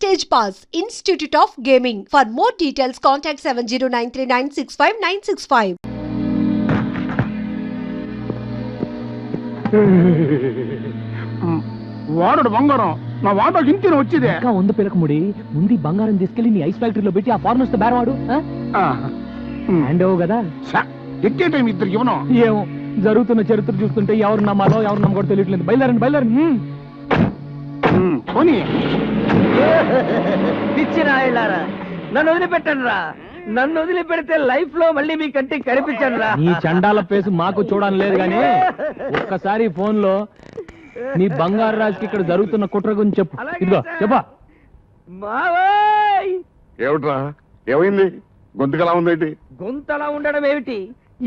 Stage Pass, Institute of Gaming. For more details, contact 7093965965. వాడు బంగారం నా వాటా ఇంటిని వచ్చిదే ఇంకా ఉంది పిలకముడి ముందు బంగారం తీసుకెళ్లి నీ ఐస్ ఫ్యాక్టరీలో పెట్టి ఆ ఫార్మర్స్ తో బేరవాడు హ్యాండ్ ఓ కదా ఎక్కే టైం ఇద్దరు ఇవ్వను ఏమో జరుగుతున్న చరిత్ర చూస్తుంటే ఎవరు నమ్మాలో ఎవరు నమ్మకూడదు తెలియట్లేదు. బయలుదేరండి పోనీ పిచ్చిరాయలారా నన్ను వదిలిపెట్టండి రా. నన్ను వదిలిపెడితే లైఫ్ లో మళ్ళీ మీ కంటికి కనిపించండి రా. నీ చండాల పేసు మాకు చూడడం లేదు గానీ ఒక్కసారి ఫోన్ లో నీ బంగారు రాజుకి ఇక్కడ జరుగుతున్న కుట్ర గురించి చెప్పు. ఇదిగో చెప్పా. మావయ్ ఏమిట్రా ఏమైంది? గొంతుకలా ఉందేంటి? గొంతలా ఉండడం ఏమిటి,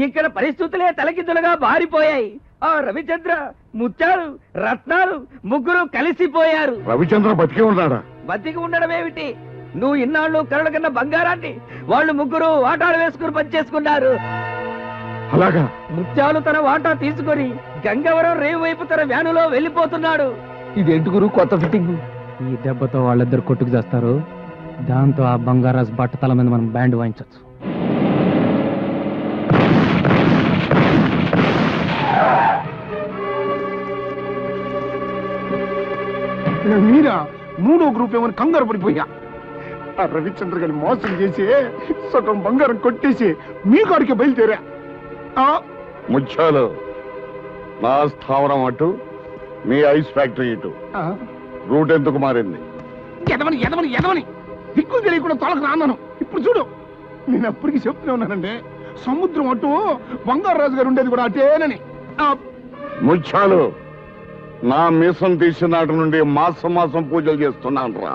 ఇక్కడ పరిస్థితులే తలకిందులుగా బారిపోయాయి. ఆ రవిచంద్ర, ముత్యాలు, రత్నాలు ముగ్గురు కలిసిపోయారు. రవిచంద్ర బతికే ఉన్నాడా? బతికి ఉండడం ఏమిటి, నువ్వు ఇన్నాళ్ళు కరడు కన్నా బంగారాన్ని వాళ్ళు ముగ్గురు వాటాలు వేసుకుని పనిచేసుకున్నారు. అలాగా? ముత్యాలు తన వాటా తీసుకొని గంగవరం రేవు వైపు తన వ్యానులో వెళ్ళిపోతున్నాడు. ఇదేంటి గురు కొత్త ఫిట్టింగ్? ఈ దెబ్బతో వాళ్ళిద్దరు కొట్టుకు చేస్తారు. దాంతో ఆ బంగారాజు బట్టతల మీద మనం బ్యాండ్ వాయించచ్చు. మీరా మూడో గ్రూప్ ఏమని కంగారు పడిపోయా. ఆ రవిచంద్ర గారిని మోసం చేసి సగం బంగారం కొట్టేసి మీ కాడికి బయలుదేరా. ముత్యాలు నా స్థావరం అటు, మీ ఐస్ ఫ్యాక్టరీ ఇటు. రూట్ ఎందుకు మారింది? ఎదవని ఎదవని ఎదవని దిక్కులు తెలియకుండా తొలక రాన్నాను. ఇప్పుడు చూడు, నేను అప్పటికి చెప్తూనే ఉన్నానండి, సముద్రం అటు బంగారు రాజు గారు ఉండేది కూడా అటేనని. ముత్యాలు నా మీసం తీసిన నాటి నుండి మాసం మాసం పూజలు చేస్తున్నాను రా.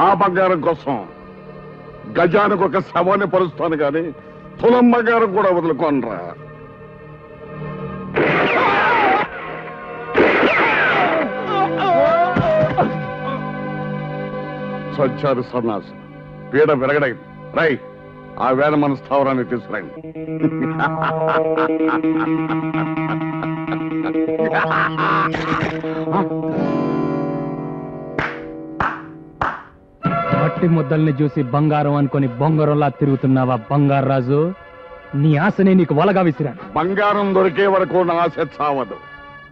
ఆ బంగారం కోసం గజానికి ఒక శవాన్ని పరుస్తాను గాని తులం బంగారం కూడా వదులుకోనరా. సచ్చారు సన్నాసు, పీడ విరగడైంది. రై, ఆ వేళ మన స్థావరాన్ని తీసుకురండి. మట్టి ముద్దల్ని చూసి బంగారం అనుకొని బొంగరంలా తిరుగుతున్నావా బంగారు రాజు? నీ ఆశనే నీకు వలగా విసిరాను. బంగారం దొరికే వరకు నా ఆశ చావదు.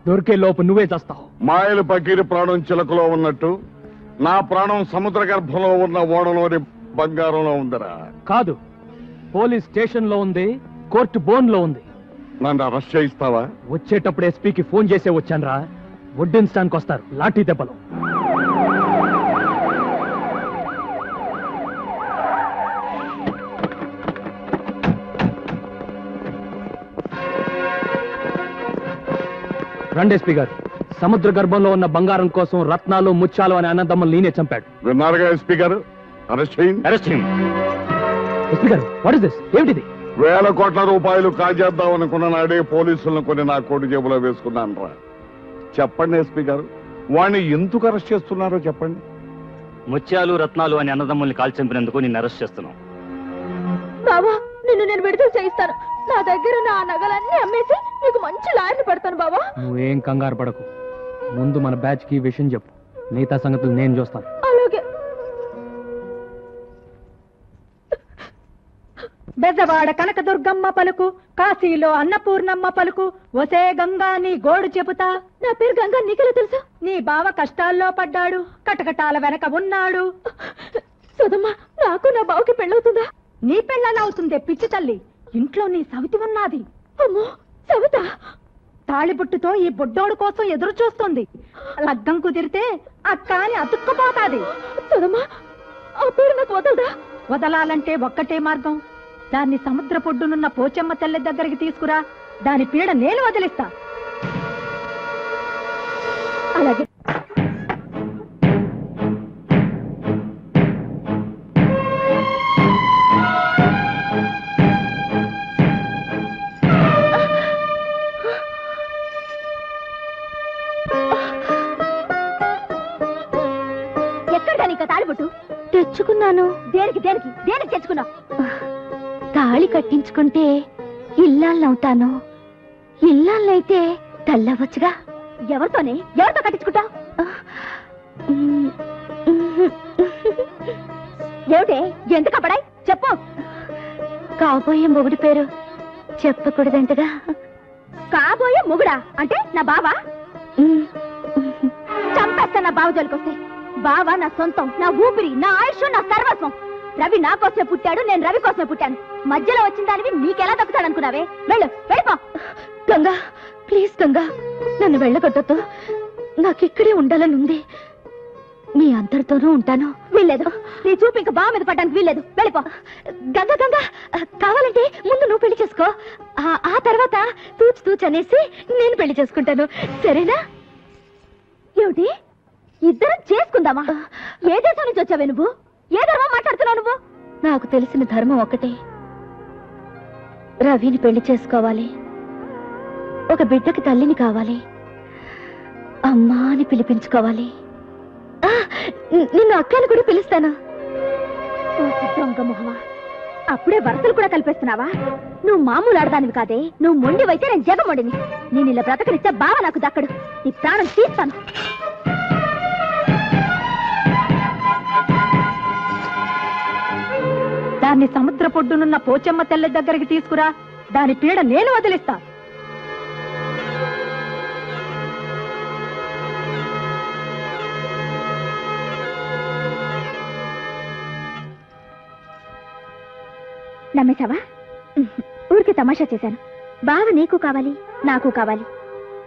దొరికే లోపు నువ్వే చేస్తావు. మాయలు పకీరు ప్రాణం చిలకలో ఉన్నట్టు నా ప్రాణం సముద్ర గర్భంలో ఉన్న ఓడలోని బంగారంలో ఉందిరా. కాదు, పోలీస్ స్టేషన్ లో ఉంది, కోర్టు బోన్ లో ఉంది. నన్ను అరెస్ట్ చేయిస్తావా? వచ్చేటప్పుడు ఎస్పీకి ఫోన్ చేసే వచ్చానురా. వడ్డించడానికి వస్తారు లాఠీ దెబ్బలు. రండి ఎస్పీ గారు. సముద్ర గర్భంలో ఉన్న బంగారం కోసం రత్నాలు ముత్యాలు అనే అన్నదమ్ములు నేనే చంపాడు. విన్నారుగా ఎస్పీ గారు, అరెస్ట్ చేయండి. ఎస్పీ గారు, వాట్ ఇస్ దిస్? ఏమిటిది? వేల కోట్ల రూపాయలు కాజేద్దాం అనుకున్న నాడే పోలీసులను కొన్ని నా కోటి జేబులో వేసుకున్నాను రా. చెప్పండి ఎస్పీ గారు, వాణ్ణి ఎందుకు అరెస్ట్ చేస్తున్నారో చెప్పండి. ముత్యాలు రత్నాలు అని అన్నదమ్ముల్ని కాల్ చంపినందుకు నిన్ను అరెస్ట్ చేస్తున్నాం. బావా, నిన్ను నేను విడుదల చేయిస్తాను. నా దగ్గర నా నగలన్నీ అమ్మేసి నీకు మంచి లాయర్ని పెడతాను బావా. నువ్వేం కంగారు పడకు. ముందు మన బ్యాచ్ కి విషయం చెప్పు, మిగతా సంగతులు నేను చూస్తాను. అలాగే. బెజవాడ కనకదుర్గమ్మ పలుకు, కాశీలో అన్నపూర్ణమ్మ పలుకు, ఒసే గంగా నీ గోడు చెబుతా. నా పేరు గంగా, నీకెలా తెలుసు? నీ బావ కష్టాల్లో పడ్డాడు, కటకటాల వెనక ఉన్నాడు. సుధమ్మ, నాకు నా బావకి పెళ్ళవుతుందా? నీ పెళ్ళలా అవుతుందే పిచ్చి తల్లి. ఇంట్లో నీ సవితి ఉన్నది. అమ్మో, సవిత తాళిబుట్టుతో ఈ బుడ్డోడు కోసం ఎదురు చూస్తుంది. లగ్గం కుదిరితే అక్క అని అతుక్కుపోతాది. సుధమ్మ, ఆ పేరు నాకు వదలదా? వదలాలంటే ఒక్కటే మార్గం. దాన్ని సముద్ర పొడ్డునున్న పోచమ్మ తల్లి దగ్గరికి తీసుకురా. దాని పీడ నేను వదిలిస్తా. అలాగే. ఎక్కడ నీకు తాళిబొట్టు? తెచ్చుకున్నాను. దేనికి దేనికి దేనికి తెచ్చుకున్నావు? తాళి కట్టించుకుంటే ఇల్లాలవుతాను. ఇల్లాలైతే తల్లవచ్చుగా. ఎవరితోనే? ఎవరితో కట్టించుకుంటా? ఏమిటే ఎందుకు అప్పుడాయి చెప్పు. కాబోయే మొగుడి పేరు చెప్పకూడదంటగా. కాబోయే మొగుడా అంటే నా బావా? చంపేస్తా నా బావ జోలికొస్తే. బావ నా సొంతం, నా ఊపిరి, నా ఆయుష్, నా సర్వస్వం. రవి నా కోసమే పుట్టాడు, నేను రవి కోసమే పుట్టాను. మధ్యలో వచ్చిన దానివి నీకెలా దక్కుతాడు అనుకున్నావే? వెళ్ళు, వెళ్ళిపో. గంగా ప్లీజ్ గంగా, నన్ను వెళ్ళగొట్టొద్దు. నాకిక్కడే ఉండాలని ఉంది. మీ అందరితోనూ ఉంటాను. వీల్లేదు, నీ చూపు ఇంకా బావ మీద పడ్డానికి వీల్లేదు. వెళ్ళిపో. గంగా గంగా, కావాలంటే ముందు నువ్వు పెళ్లి చేసుకో. ఆ తర్వాత తూచు తూచు అనేసి నేను పెళ్లి చేసుకుంటాను, సరేనా? ఏమిటి, ఇద్దరం చేసుకుందామా? ఏ దేశం నుంచి వచ్చావే నువ్వు? ఏ ధర్మం మాట్లాడుతున్నావు నువ్వు? నాకు తెలిసిన ధర్మం ఒకటే, రవిని పెళ్లి చేసుకోవాలి. ఒక బిడ్డకి తల్లిని కావాలి. అమ్మా అని పిలిపించుకోవాలి. నిన్ను అక్కని కూడా పిలుస్తాను. దొంగ మొహమా, అప్పుడే వరసలు కూడా కల్పిస్తున్నావా? నువ్వు మామూలు ఆడదానివి కాదే. నువ్వు మొండివైతే నేను జగమొండిని. నేను ఇలా బ్రతకనిచ్చే బావ నాకు దక్కడు. నీ ప్రాణం తీస్తాను. దాన్ని సముద్ర పొడ్డునున్న పోచమ్మ తెల్ల దగ్గరికి తీసుకురా. దాని పీడ నేను వదిలిస్తా. నమ్మేశావా? ఊరికి తమాషా చేశాను. బావ నీకు కావాలి, నాకు కావాలి.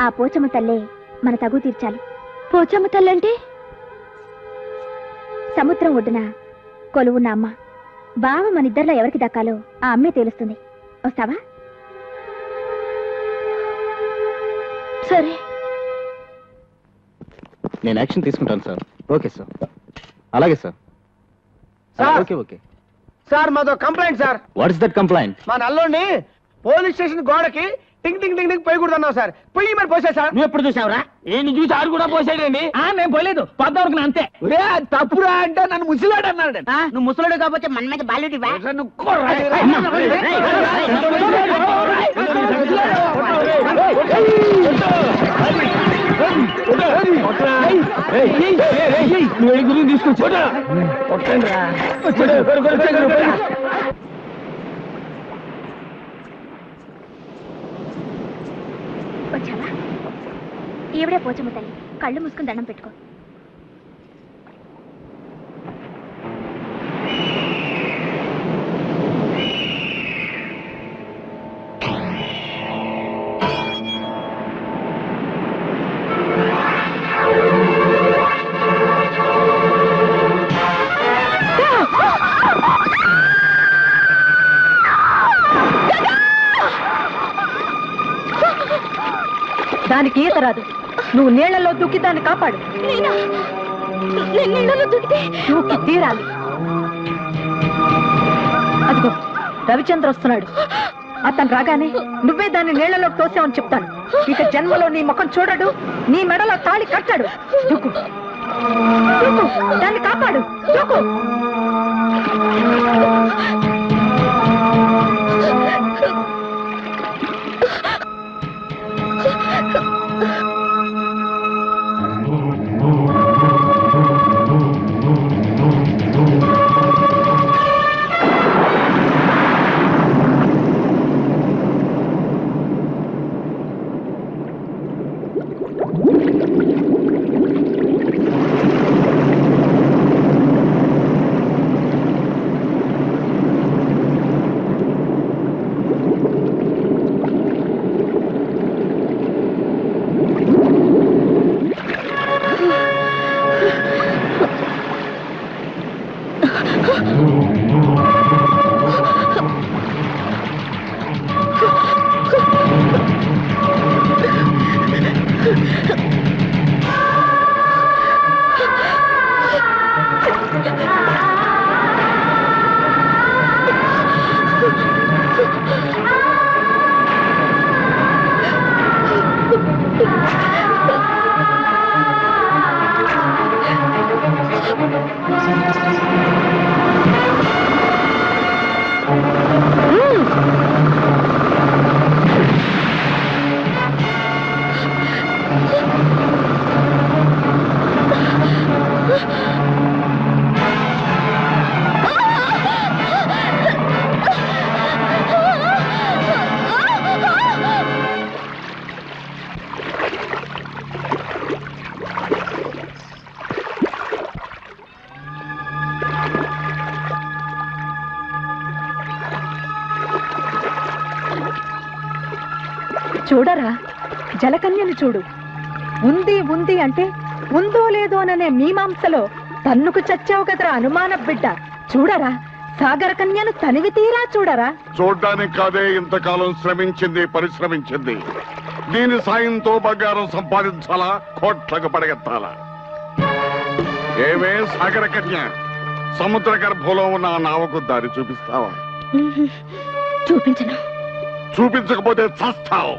ఆ పోచమ్మ తల్లే మన తగు తీర్చాలి. పోచమ్మ తల్లంటే సముద్రం ఒడ్డున కొలువున్న అమ్మ. బావ మన ఇద్దరిలో ఎవరికి దక్కాలో ఆ అమ్మే తెలుస్తుంది. వస్తావా? సరే, నేను యాక్షన్ తీసుకుంటాను సార్. ఓకే సార్, అలాగే సార్. ఓకే ఓకే సార్ మాతో complaint sir. What is that complaint? మా నల్లోని పోలీస్ స్టేషన్ గోడకి టింగ్ టింగ్ టింగ్ టింగ్ పోయకూడదన్నావు సార్. పొయ్యి మరి పోసా సార్. నువ్వు ఎప్పుడు చూసావురా? నేను చూసి ఆడు కూడా పోసాడండి. నేను పోలేదు, పద్దవరకు అంతే. తప్పురా అంటే నన్ను ముసలాడు అన్నాడు. నువ్వు ముసలాడు కాబట్టి మన మీద బాల్యుడి గురించి తీసుకొచ్చా. వచ్చావా? ఈవిడే పోచమ్మ తల్లి. కళ్ళు మూసుకుని దండం పెట్టుకో. దానికి ఈత రాదు. నువ్వు నీళ్లలో దూకి దాన్ని కాపాడు. దూకి తీరాలి. అదిగో రవిచంద్ర వస్తున్నాడు. అతను రాగానే నువ్వే దాన్ని నీళ్లలోకి తోసావని చెప్తాను. ఇక జన్మలో నీ ముఖం చూడడు, నీ మెడలో తాళి కట్టాడు. దూకు, దూకు, దాన్ని కాపాడు. దూకు. Thank you. చూడరా జలకన్యను చూడు. ఉంది ఉంది అంటే ఉందో లేదో అనే మీమాంసలో తన్నుకు చచ్చావు కదరా అనుమాన బిడ్డ. చూడరా సాగర కన్యను తనివి తీరా చూడరా. చూడ్డానికి కాదే ఇంతకాలం శ్రమించింది, పరిశ్రమించింది. దీని సాయంతో బంగారం సంపాదించాలా, కోట్లకు పడగెత్తాలా? ఏమే సాగర కన్య, సముద్ర గర్భంలో ఉన్న ఆ నావకు దారి చూపిస్తావా? చూపించను. చూపించకపోతే చస్తావు.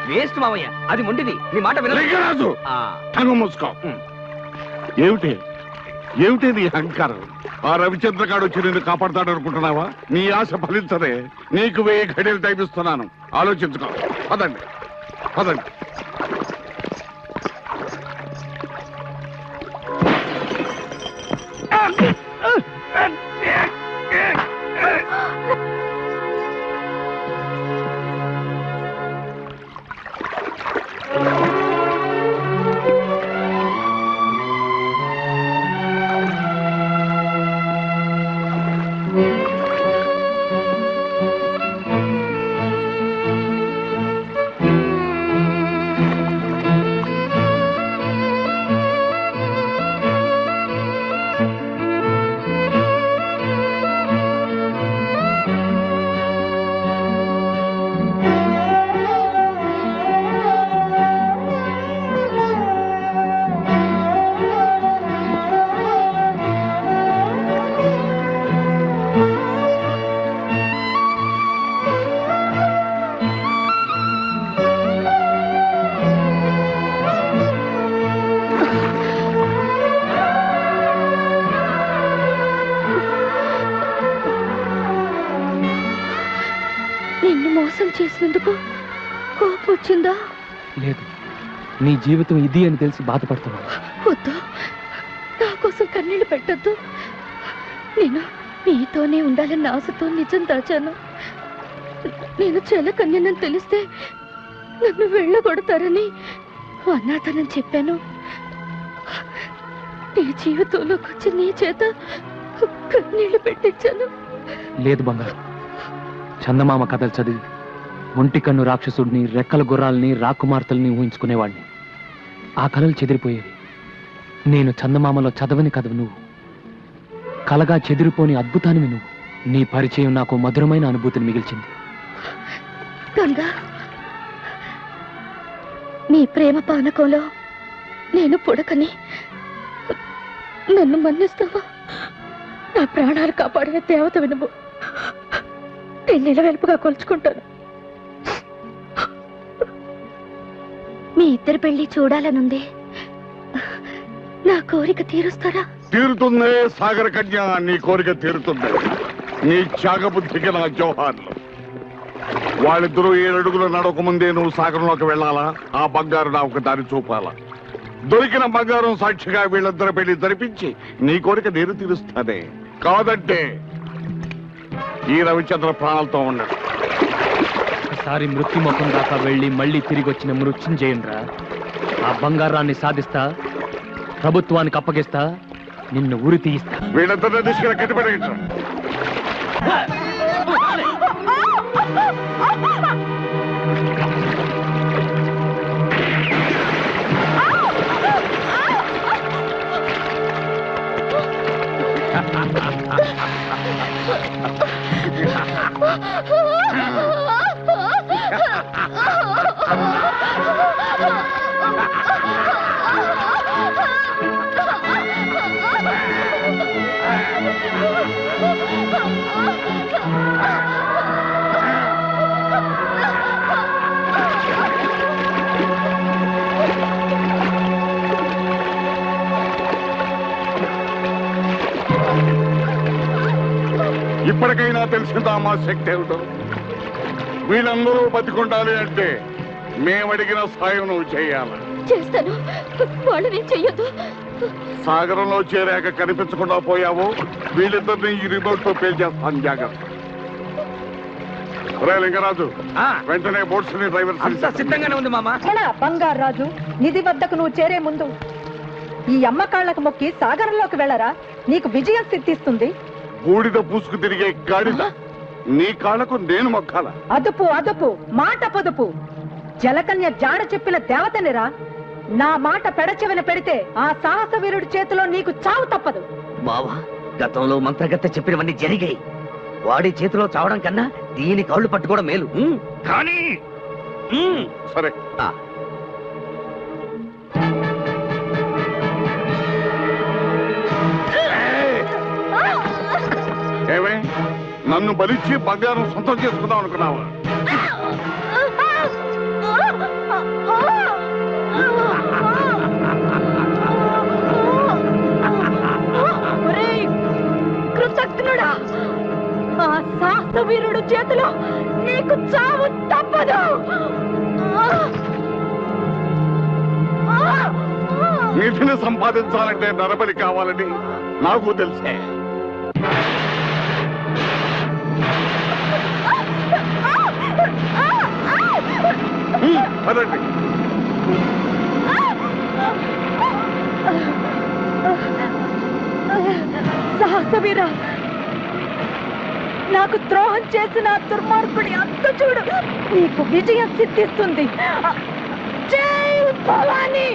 వేస్ట్ మామయ్య, అది మొండిది. నీ మాట లింగరాజు, కన్ను మూసుకో. ఏమిటి ఏమిటి నీ అహంకారం? ఆ రవిచంద్రగాడు వచ్చి నిన్ను కాపాడతాడు అనుకుంటున్నావా? నీ ఆశ ఫలించదే. నీకు 1000 ఘడియలు టైం ఇస్తున్నాను, ఆలోచించుకో. పదండి పదండి. నిన్ను మోసం చేసినందుకు కోపం వచ్చిందా? లేదు, నీ జీవితం ఇది అని తెలిసి బాధపడుతున్నావు. వద్దు, నా కోసం కన్నీళ్లు పెట్టద్దు. నేను నీతోనే ఉండాలన్న ఆశతో నిజం దాచాను. నేను జలకన్యనని తెలిస్తే నన్ను వెళ్ళగొడతారని అనాథనని చెప్పాను. నీ జీవితంలోకి వచ్చి నీ చేత కన్నీళ్లు పెట్టించాను. లేదు బంగారు, చందమామ కథలు చదివి ఒంటి కన్ను రాక్షసుడిని, రెక్కల గుర్రాలని, రాకుమార్తెల్ని ఊహించుకునేవాడిని. ఆ కళలు చెదిరిపోయేవి. నేను చందమామలో చదవని కథవు నువ్వు, కలగా చెదిరిపోని అద్భుతానివి నువ్వు. నీ పరిచయం నాకు మధురమైన అనుభూతిని మిగిల్చింది. గంగా, నీ ప్రేమ పానకంలో నేను పుడకని నన్ను మన్నిస్తావా? నా ప్రాణాలు కాపాడే దేవత వినుము. నేను నిలవెల్పుగా కొలుచుకుంటాను. మీ ఇద్దరి పెళ్లి చూడాలనుంది. నా కోరిక తీరుస్తారా? తీరుతుందే సాగర కన్య, నీ కోరిక తీరుతుంది. నీ త్యాగబుద్ధికి నా జోహార్లు. వాళ్ళిద్దరూ 7 అడుగులు నడక ముందే నువ్వు సాగరంలోకి వెళ్ళాలా, ఆ బంగారు నాకు దారి చూపాలా. దొరికిన బంగారం సాక్షిగా వీళ్ళిద్దరు పెళ్లి జరిపించి నీ కోరిక నేను తీరుస్తానే. కాదంటే ఈ రవిచంద్ర ప్రాణాలతో ఉన్నాడు. ఒకసారి మృత్యుముఖం దాకా వెళ్ళి మళ్ళీ తిరిగి వచ్చిన మృత్యుంజయునిరా. ఆ బంగారాన్ని సాధిస్తా, ప్రభుత్వానికి అప్పగిస్తా, నిన్ను ఉరి తీయిస్తా. వీళ్ళిద్దరిని తీసుకుని కట్టిపెట్టండి. ఇప్పటికైనా తెలిసిందా మా శక్తి ఏమిటో? వీళ్ళందరూ బతికుండాలి అంటే మేమడిగిన సాయం నువ్వు చేయాలి. చేస్తాను. వాళ్ళని చెయ్యదు. సాగరంలో చేరాక కనిపించకుండా పోయావు, వీళ్ళిద్దరిని ఈ రిమోట్ తో పేల్చేస్తాను. జాగ్రత్త. రే లింగరాజు, వెంటనే బోట్స్ ని డ్రైవర్ సిద్ధంగానే ఉంది మామ. బంగారాజు, నిధి వద్దకు నువ్వు చేరే ముందు ఈ అమ్మ కాళ్ళకు మొక్కి సాగరంలోకి వెళ్ళరా, నీకు విజయం సిద్ధిస్తుంది. బూడిద పూసుకు తిరిగే గాడిద నీ కాళ్ళకు నేను మొక్కాల. అదుపు అదుపు, మాట పొదుపు. జలకన్య జాడ చెప్పిన దేవతనిరా. నా మాట పెడచెవిన పెడితే ఆ సాహస వీరుడి చేతిలో నీకు చావు తప్పదు. బావా, గతంలో మంత్రగత్తె చెప్పినవన్నీ జరిగాయి. వాడి చేతిలో చావడం కన్నా దీని కాళ్ళు పట్టుకోవడం మేలు. కానీ సరే, ఏమే నన్ను బలిచ్చి బంగారం సొంతం చేసుకుందాం అనుకున్నావా? ఒరేయ్ కృతజ్ఞుడా, ఆ సాహస వీరుడు చేతిలో నీకు చావు తప్పదు. నిధిని సంపాదించాలంటే నరబలి కావాలని నాకు తెలిసే. పదండి. సాహసవీర, నాకు ద్రోహం చేసిన ఆ దుర్మార్గుడి అంత చూడు, నీకు విజయం సిద్ధిస్తుంది. జై భవానీ.